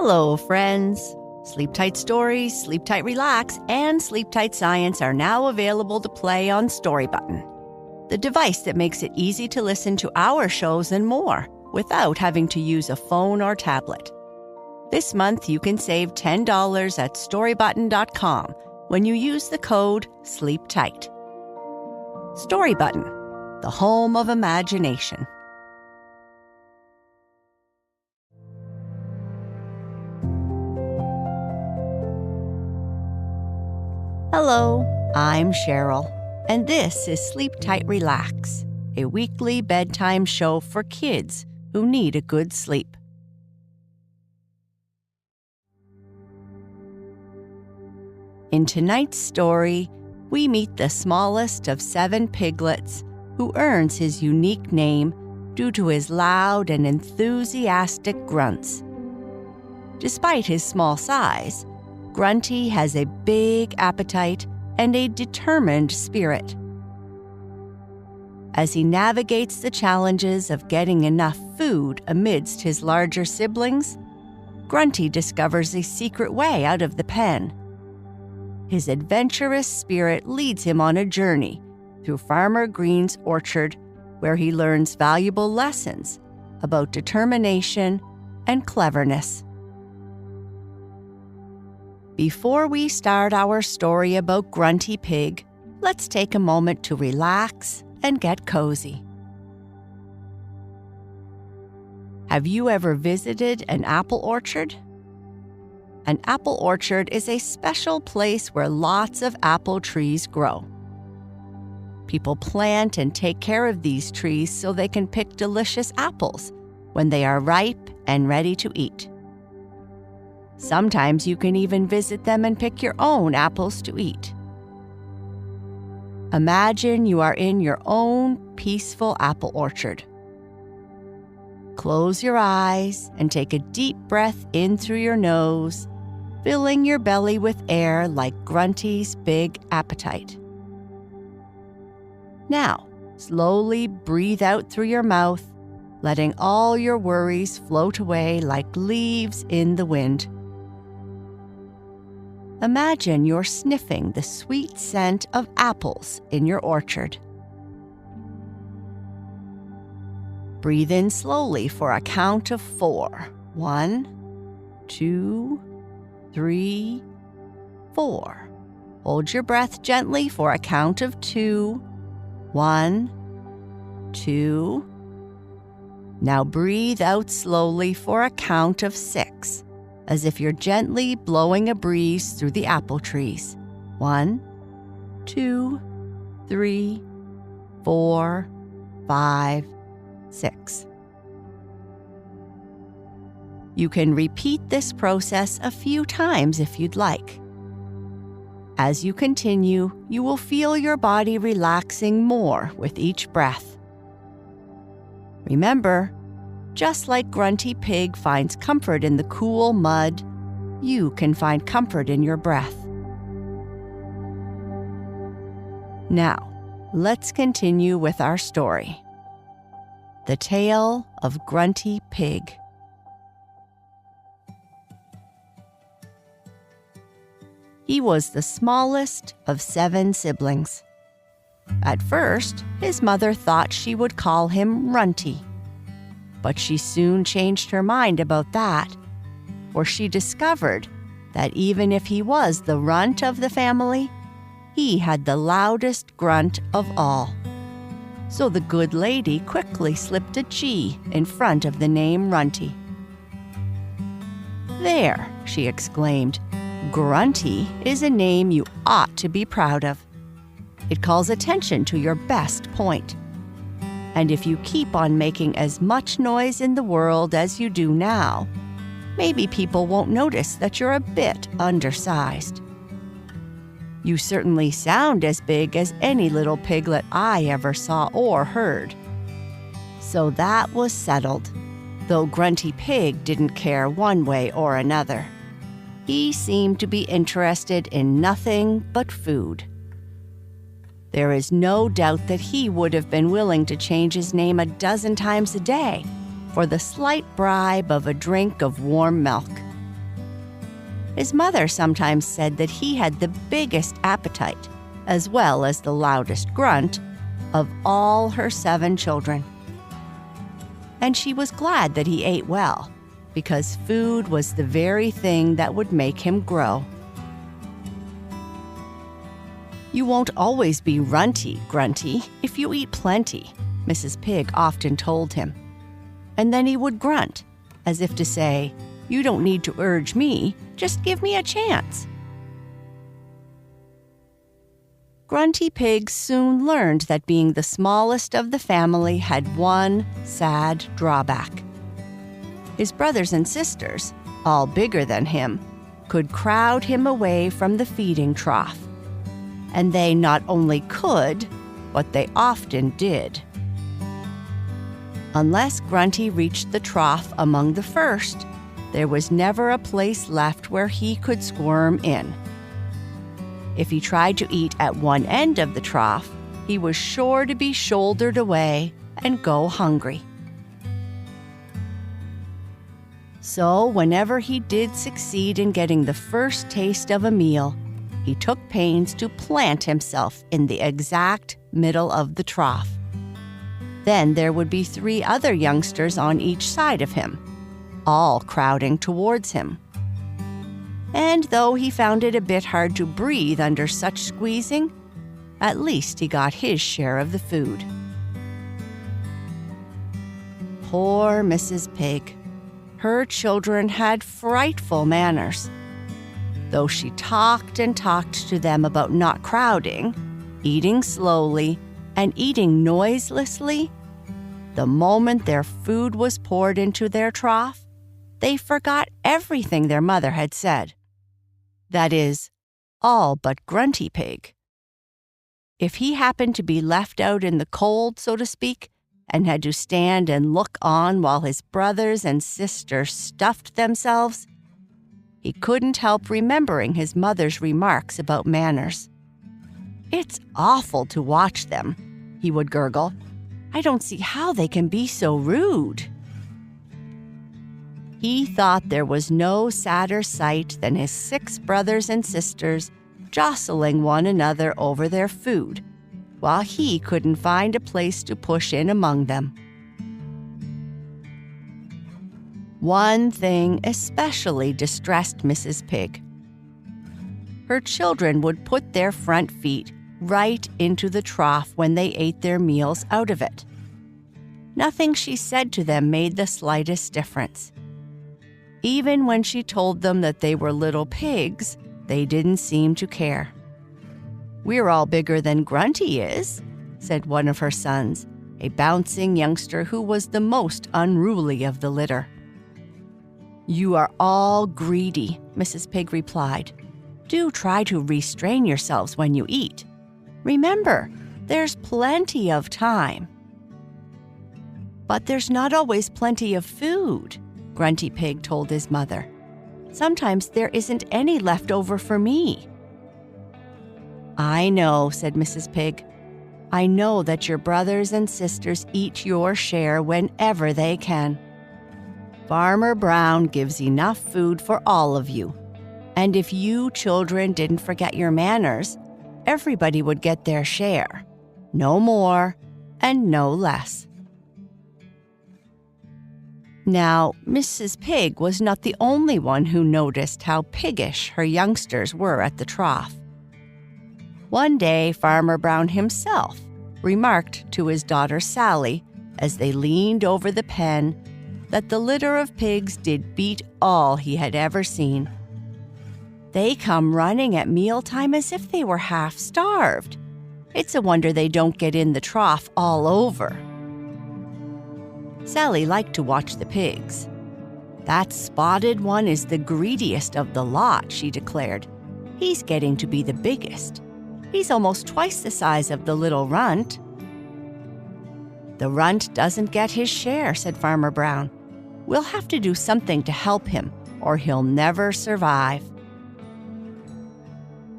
Hello, friends. Sleep Tight Stories, Sleep Tight Relax, and Sleep Tight Science are now available to play on Story Button, the device that makes it easy to listen to our shows and more without having to use a phone or tablet. This month, you can save $10 at storybutton.com when you use the code SLEEPTIGHT. Story Button, the home of imagination. Hello, I'm Sheryl, and this is Sleep Tight Relax, a weekly bedtime show for kids who need a good sleep. In tonight's story, we meet the smallest of 7 piglets who earns his unique name due to his loud and enthusiastic grunts. Despite his small size, Grunty has a big appetite and a determined spirit. As he navigates the challenges of getting enough food amidst his larger siblings, Grunty discovers a secret way out of the pen. His adventurous spirit leads him on a journey through Farmer Green's orchard, where he learns valuable lessons about determination and cleverness. Before we start our story about Grunty Pig, let's take a moment to relax and get cozy. Have you ever visited an apple orchard? An apple orchard is a special place where lots of apple trees grow. People plant and take care of these trees so they can pick delicious apples when they are ripe and ready to eat. Sometimes you can even visit them and pick your own apples to eat. Imagine you are in your own peaceful apple orchard. Close your eyes and take a deep breath in through your nose, filling your belly with air like Grunty's big appetite. Now, slowly breathe out through your mouth, letting all your worries float away like leaves in the wind. Imagine you're sniffing the sweet scent of apples in your orchard. Breathe in slowly for a count of 4. 1, 2, 3, 4. Hold your breath gently for a count of 2. 1, 2. Now breathe out slowly for a count of 6. As if you're gently blowing a breeze through the apple trees. 1, 2, 3, 4, 5, 6. You can repeat this process a few times if you'd like. As you continue, you will feel your body relaxing more with each breath. Remember, just like Grunty Pig finds comfort in the cool mud, you can find comfort in your breath. Now, let's continue with our story. The Tale of Grunty Pig. He was the smallest of 7 siblings. At first, his mother thought she would call him Runty. But she soon changed her mind about that, for she discovered that even if he was the runt of the family, he had the loudest grunt of all. So the good lady quickly slipped a G in front of the name Runty. "There," she exclaimed, "Grunty is a name you ought to be proud of. It calls attention to your best point. And if you keep on making as much noise in the world as you do now, maybe people won't notice that you're a bit undersized. You certainly sound as big as any little piglet I ever saw or heard." So that was settled, though Grunty Pig didn't care one way or another. He seemed to be interested in nothing but food. There is no doubt that he would have been willing to change his name a dozen times a day for the slight bribe of a drink of warm milk. His mother sometimes said that he had the biggest appetite, as well as the loudest grunt, of all her 7 children. And she was glad that he ate well, because food was the very thing that would make him grow. "You won't always be runty, Grunty, if you eat plenty," Mrs. Pig often told him. And then he would grunt, as if to say, "You don't need to urge me, just give me a chance." Grunty Pig soon learned that being the smallest of the family had one sad drawback. His brothers and sisters, all bigger than him, could crowd him away from the feeding trough. And they not only could, but they often did. Unless Grunty reached the trough among the first, there was never a place left where he could squirm in. If he tried to eat at one end of the trough, he was sure to be shouldered away and go hungry. So whenever he did succeed in getting the first taste of a meal, he took pains to plant himself in the exact middle of the trough. Then there would be 3 other youngsters on each side of him, all crowding towards him. And though he found it a bit hard to breathe under such squeezing, at least he got his share of the food. Poor Mrs. Pig. Her children had frightful manners. Though she talked and talked to them about not crowding, eating slowly, and eating noiselessly, the moment their food was poured into their trough, they forgot everything their mother had said. That is, all but Grunty Pig. If he happened to be left out in the cold, so to speak, and had to stand and look on while his brothers and sisters stuffed themselves, he couldn't help remembering his mother's remarks about manners. "It's awful to watch them," he would gurgle. "I don't see how they can be so rude." He thought there was no sadder sight than his 6 brothers and sisters jostling one another over their food, while he couldn't find a place to push in among them. One thing especially distressed Mrs. Pig. Her children would put their front feet right into the trough when they ate their meals out of it. Nothing she said to them made the slightest difference. Even when she told them that they were little pigs, they didn't seem to care. "We're all bigger than Grunty is," said one of her sons, a bouncing youngster who was the most unruly of the litter. "You are all greedy," Mrs. Pig replied. "Do try to restrain yourselves when you eat. Remember, there's plenty of time." "But there's not always plenty of food," Grunty Pig told his mother. "Sometimes there isn't any left over for me." "I know," said Mrs. Pig. "I know that your brothers and sisters eat your share whenever they can. Farmer Brown gives enough food for all of you. And if you children didn't forget your manners, everybody would get their share. No more and no less." Now, Mrs. Pig was not the only one who noticed how piggish her youngsters were at the trough. One day, Farmer Brown himself remarked to his daughter Sally, as they leaned over the pen, that the litter of pigs did beat all he had ever seen. "They come running at mealtime as if they were half-starved. It's a wonder they don't get in the trough all over." Sally liked to watch the pigs. "That spotted one is the greediest of the lot," she declared. "He's getting to be the biggest. He's almost twice the size of the little runt." "The runt doesn't get his share," said Farmer Brown. "We'll have to do something to help him, or he'll never survive."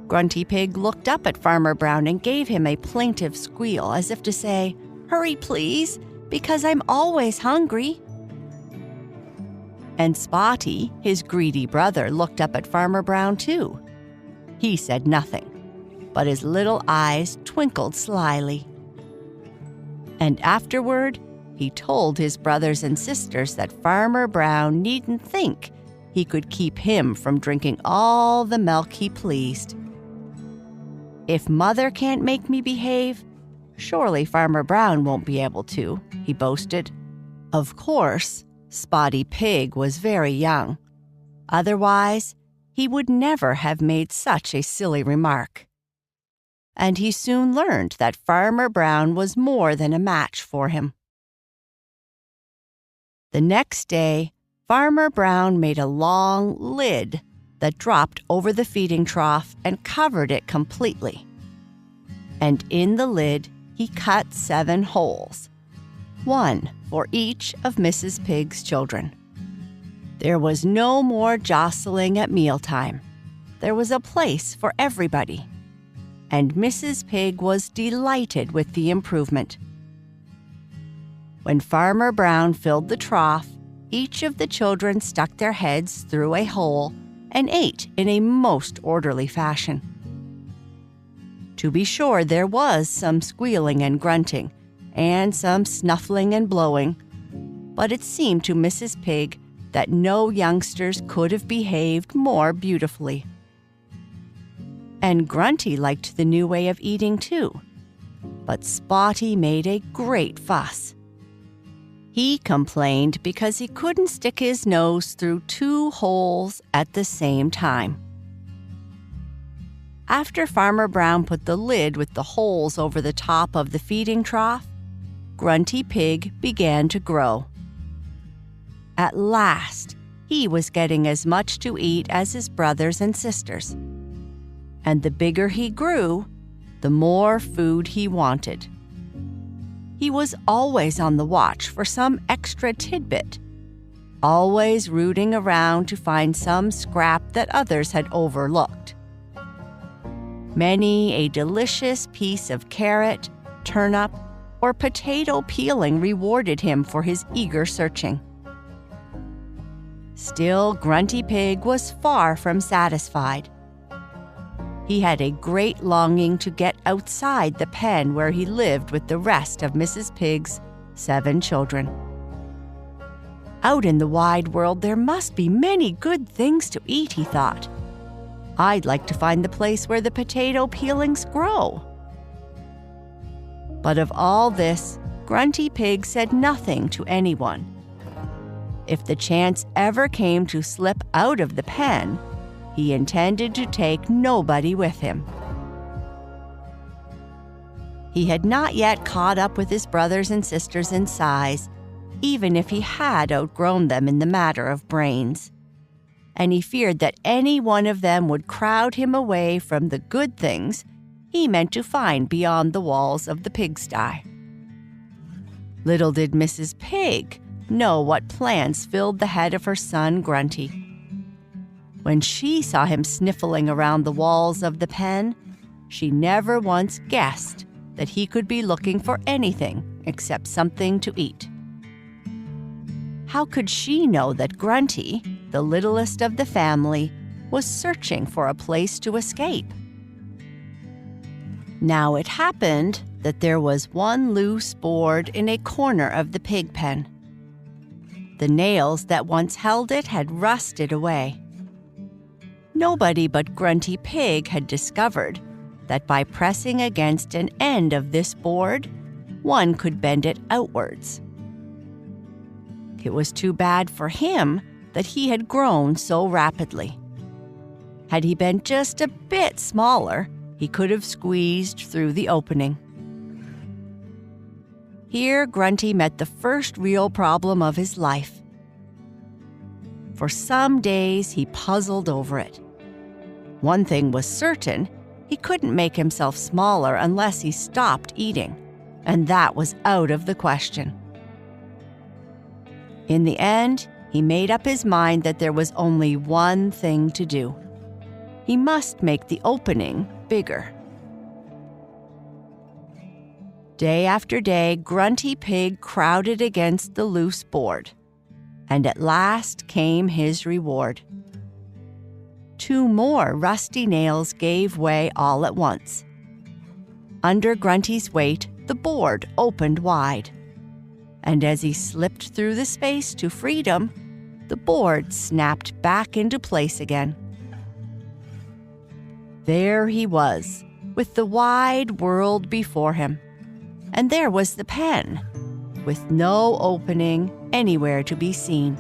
Grunty Pig looked up at Farmer Brown and gave him a plaintive squeal, as if to say, "Hurry, please, because I'm always hungry." And Spotty, his greedy brother, looked up at Farmer Brown too. He said nothing, but his little eyes twinkled slyly. And afterward, he told his brothers and sisters that Farmer Brown needn't think he could keep him from drinking all the milk he pleased. "If Mother can't make me behave, surely Farmer Brown won't be able to," he boasted. Of course, Spotty Pig was very young. Otherwise, he would never have made such a silly remark. And he soon learned that Farmer Brown was more than a match for him. The next day, Farmer Brown made a long lid that dropped over the feeding trough and covered it completely. And in the lid, he cut 7 holes, 1 for each of Mrs. Pig's children. There was no more jostling at mealtime. There was a place for everybody. And Mrs. Pig was delighted with the improvement. When Farmer Brown filled the trough, each of the children stuck their heads through a hole and ate in a most orderly fashion. To be sure, there was some squealing and grunting, and some snuffling and blowing, but it seemed to Mrs. Pig that no youngsters could have behaved more beautifully. And Grunty liked the new way of eating too, but Spotty made a great fuss. He complained because he couldn't stick his nose through 2 holes at the same time. After Farmer Brown put the lid with the holes over the top of the feeding trough, Grunty Pig began to grow. At last, he was getting as much to eat as his brothers and sisters. And the bigger he grew, the more food he wanted. He was always on the watch for some extra tidbit, always rooting around to find some scrap that others had overlooked. Many a delicious piece of carrot, turnip, or potato peeling rewarded him for his eager searching. Still, Grunty Pig was far from satisfied. He had a great longing to get outside the pen where he lived with the rest of Mrs. Pig's 7 children. Out in the wide world, there must be many good things to eat, he thought. I'd like to find the place where the potato peelings grow. But of all this, Grunty Pig said nothing to anyone. If the chance ever came to slip out of the pen, he intended to take nobody with him. He had not yet caught up with his brothers and sisters in size, even if he had outgrown them in the matter of brains. And he feared that any one of them would crowd him away from the good things he meant to find beyond the walls of the pigsty. Little did Mrs. Pig know what plans filled the head of her son Grunty. When she saw him sniffling around the walls of the pen, she never once guessed that he could be looking for anything except something to eat. How could she know that Grunty, the littlest of the family, was searching for a place to escape? Now it happened that there was one loose board in a corner of the pig pen. The nails that once held it had rusted away. Nobody but Grunty Pig had discovered that by pressing against an end of this board, one could bend it outwards. It was too bad for him that he had grown so rapidly. Had he been just a bit smaller, he could have squeezed through the opening. Here, Grunty met the first real problem of his life. For some days, he puzzled over it. One thing was certain, he couldn't make himself smaller unless he stopped eating, and that was out of the question. In the end, he made up his mind that there was only one thing to do. He must make the opening bigger. Day after day, Grunty Pig crowded against the loose board. And at last came his reward. 2 more rusty nails gave way all at once. Under Grunty's weight, the board opened wide. And as he slipped through the space to freedom, the board snapped back into place again. There he was, with the wide world before him. And there was the pen, with no opening anywhere to be seen.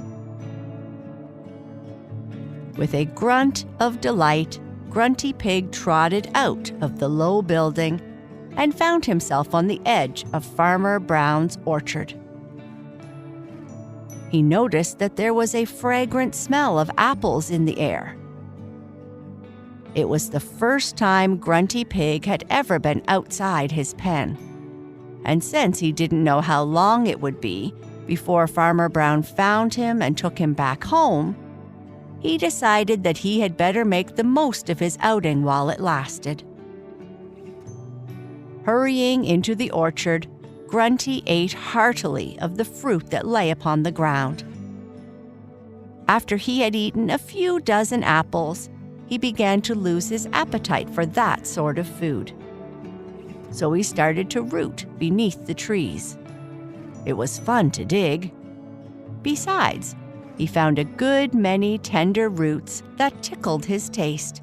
With a grunt of delight, Grunty Pig trotted out of the low building and found himself on the edge of Farmer Brown's orchard. He noticed that there was a fragrant smell of apples in the air. It was the first time Grunty Pig had ever been outside his pen. And since he didn't know how long it would be before Farmer Brown found him and took him back home, he decided that he had better make the most of his outing while it lasted. Hurrying into the orchard, Grunty ate heartily of the fruit that lay upon the ground. After he had eaten a few dozen apples, he began to lose his appetite for that sort of food. So he started to root beneath the trees. It was fun to dig. Besides, he found a good many tender roots that tickled his taste.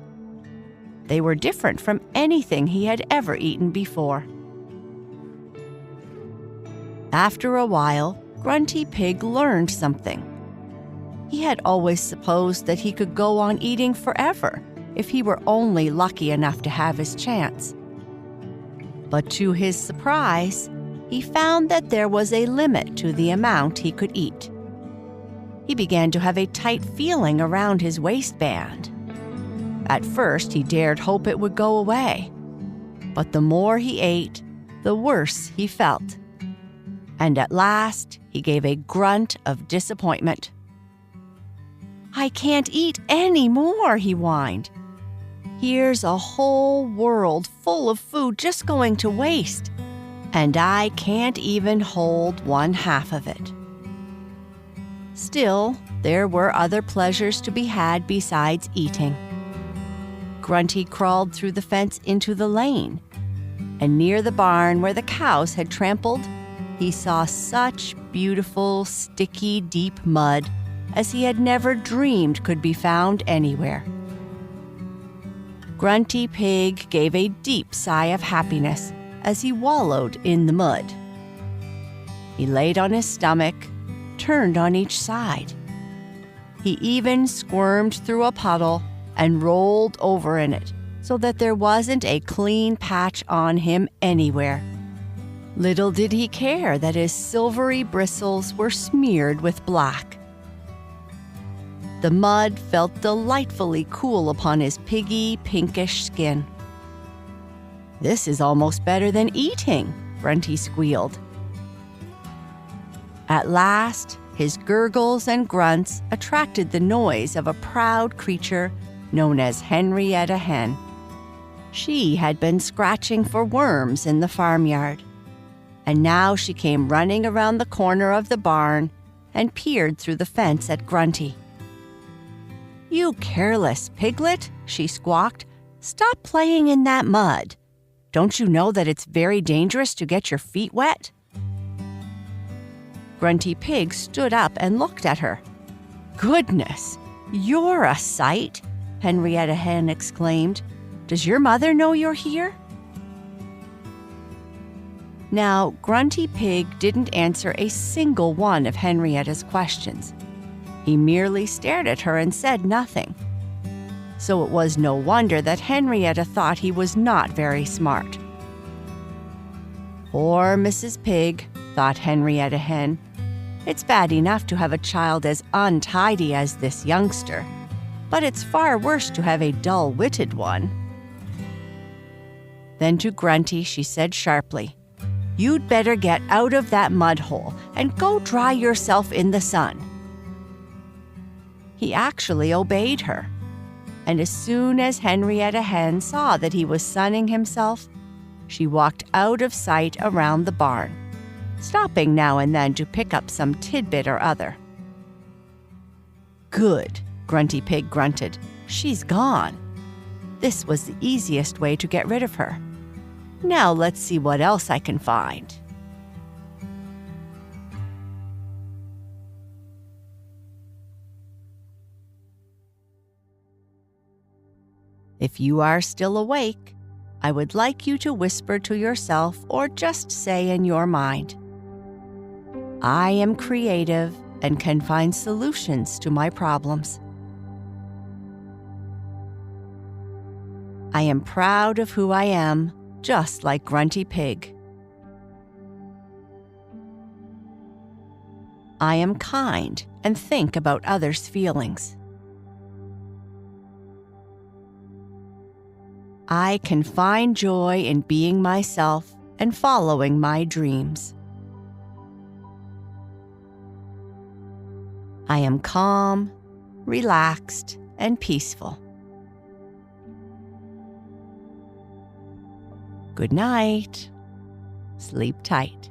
They were different from anything he had ever eaten before. After a while, Grunty Pig learned something. He had always supposed that he could go on eating forever if he were only lucky enough to have his chance. But to his surprise, he found that there was a limit to the amount he could eat. He began to have a tight feeling around his waistband. At first, he dared hope it would go away. But the more he ate, the worse he felt. And at last, he gave a grunt of disappointment. "I can't eat any more," he whined. "Here's a whole world full of food just going to waste, and I can't even hold 1/2 of it." Still, there were other pleasures to be had besides eating. Grunty crawled through the fence into the lane, and near the barn where the cows had trampled, he saw such beautiful, sticky, deep mud as he had never dreamed could be found anywhere. Grunty Pig gave a deep sigh of happiness as he wallowed in the mud. He laid on his stomach, turned on each side. He even squirmed through a puddle and rolled over in it so that there wasn't a clean patch on him anywhere. Little did he care that his silvery bristles were smeared with black. The mud felt delightfully cool upon his piggy, pinkish skin. "This is almost better than eating," Grunty squealed. At last, his gurgles and grunts attracted the noise of a proud creature known as Henrietta Hen. She had been scratching for worms in the farmyard, and now she came running around the corner of the barn and peered through the fence at Grunty. "You careless piglet," she squawked. "Stop playing in that mud. Don't you know that it's very dangerous to get your feet wet?" Grunty Pig stood up and looked at her. "Goodness, you're a sight!" Henrietta Hen exclaimed. "Does your mother know you're here?" Now, Grunty Pig didn't answer a single one of Henrietta's questions. He merely stared at her and said nothing. So it was no wonder that Henrietta thought he was not very smart. "Poor Mrs. Pig," thought Henrietta Hen. "It's bad enough to have a child as untidy as this youngster, but it's far worse to have a dull-witted one." Then to Grunty she said sharply, "You'd better get out of that mud hole and go dry yourself in the sun." He actually obeyed her, and as soon as Henrietta Hen saw that he was sunning himself, she walked out of sight around the barn, stopping now and then to pick up some tidbit or other. Good, Grunty Pig grunted. She's gone. This was the easiest way to get rid of her. Now let's see what else I can find. If you are still awake, I would like you to whisper to yourself or just say in your mind, I am creative and can find solutions to my problems. I am proud of who I am, just like Grunty Pig. I am kind and think about others' feelings. I can find joy in being myself and following my dreams. I am calm, relaxed, and peaceful. Good night. Sleep tight.